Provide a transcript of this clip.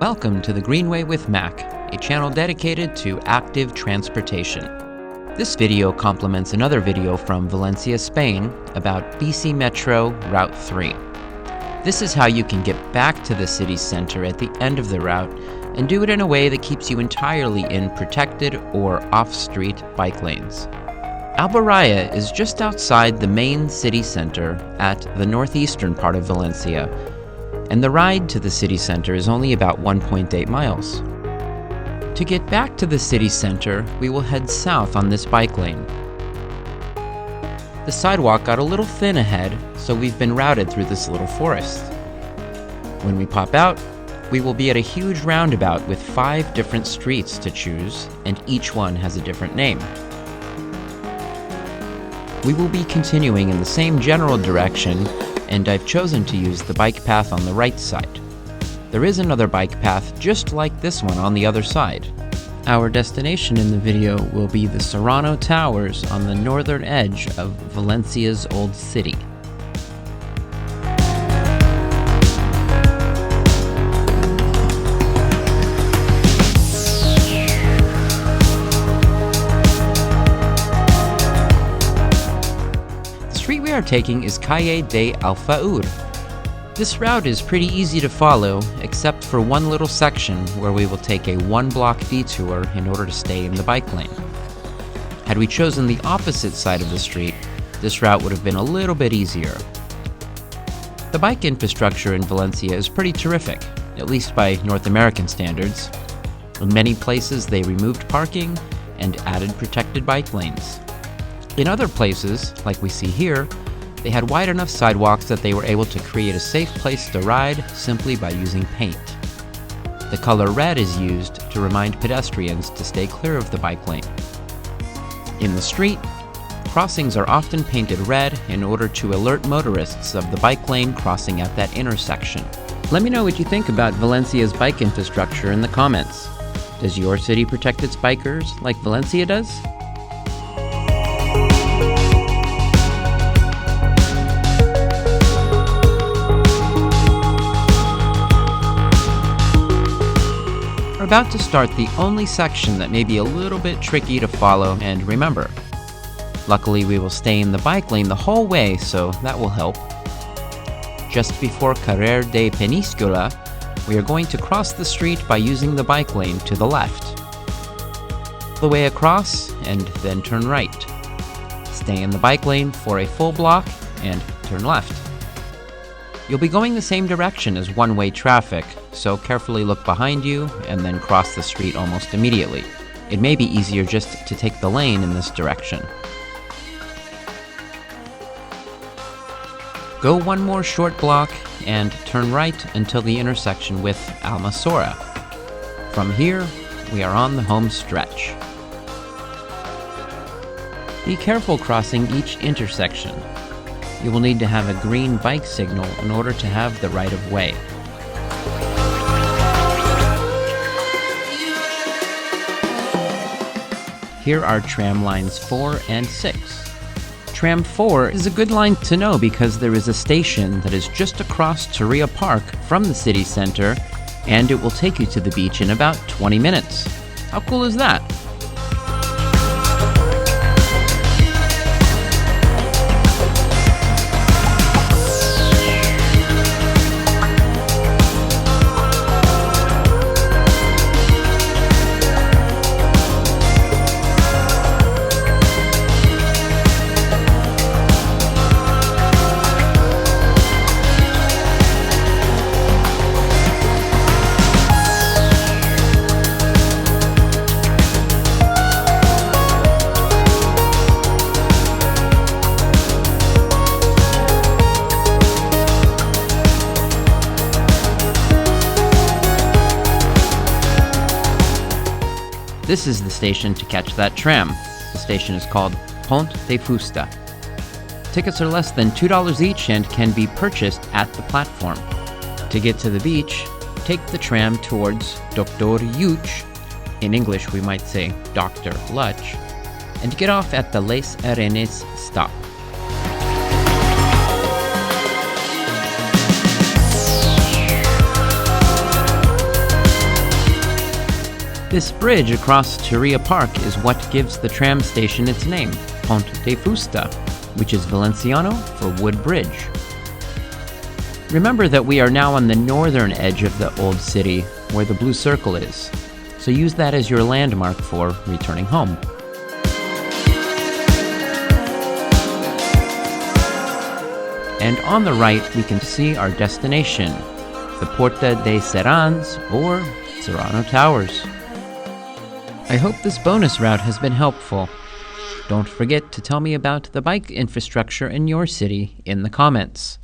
Welcome to the Greenway with Mac, a channel dedicated to active transportation. This video complements another video from Valencia, Spain, about Bicimetro Route 3. This is how you can get back to the city center at the end of the route and do it in a way that keeps you entirely in protected or off-street bike lanes. Alboraya is just outside the main city center at the northeastern part of Valencia, and the ride to the city center is only about 1.8 miles. To get back to the city center, we will head south on this bike lane. The sidewalk got a little thin ahead, so we've been routed through this little forest. When we pop out, we will be at a huge roundabout with 5 different streets to choose, and each one has a different name. We will be continuing in the same general direction, and I've chosen to use the bike path on the right side. There is another bike path just like this one on the other side. Our destination in the video will be the Serrano Towers on the northern edge of Valencia's old city. The street we are taking is Calle de Alfaur. This route is pretty easy to follow, except for one little section where we will take a 1-block detour in order to stay in the bike lane. Had we chosen the opposite side of the street, this route would have been a little bit easier. The bike infrastructure in Valencia is pretty terrific, at least by North American standards. In many places they removed parking and added protected bike lanes. In other places, like we see here, they had wide enough sidewalks that they were able to create a safe place to ride simply by using paint. The color red is used to remind pedestrians to stay clear of the bike lane. In the street, crossings are often painted red in order to alert motorists of the bike lane crossing at that intersection. Let me know what you think about Valencia's bike infrastructure in the comments. Does your city protect its bikers like Valencia does? We're about to start the only section that may be a little bit tricky to follow and remember. Luckily, we will stay in the bike lane the whole way, so that will help. Just before Carrer de Peníscola, we are going to cross the street by using the bike lane to the left. The way across, and then turn right. Stay in the bike lane for a full block, and turn left. You'll be going the same direction as one-way traffic, so carefully look behind you and then cross the street almost immediately. It may be easier just to take the lane in this direction. Go one more short block and turn right until the intersection with Almasora. From here, we are on the home stretch. Be careful crossing each intersection. You will need to have a green bike signal in order to have the right of way. Here are tram lines 4 and 6. Tram 4 is a good line to know because there is a station that is just across Torres Park from the city center, and it will take you to the beach in about 20 minutes. How cool is that? This is the station to catch that tram. The station is called Pont de Fusta. Tickets are less than $2 each and can be purchased at the platform. To get to the beach, take the tram towards Dr. Yuch, in English we might say Dr. Lutch, and get off at the Les Arenes stop. This bridge across Turia Park is what gives the tram station its name, Ponte de Fusta, which is Valenciano for wood bridge. Remember that we are now on the northern edge of the old city, where the blue circle is, so use that as your landmark for returning home. And on the right, we can see our destination, the Torres de Serranos, or Serrano Towers. I hope this bonus route has been helpful. Don't forget to tell me about the bike infrastructure in your city in the comments.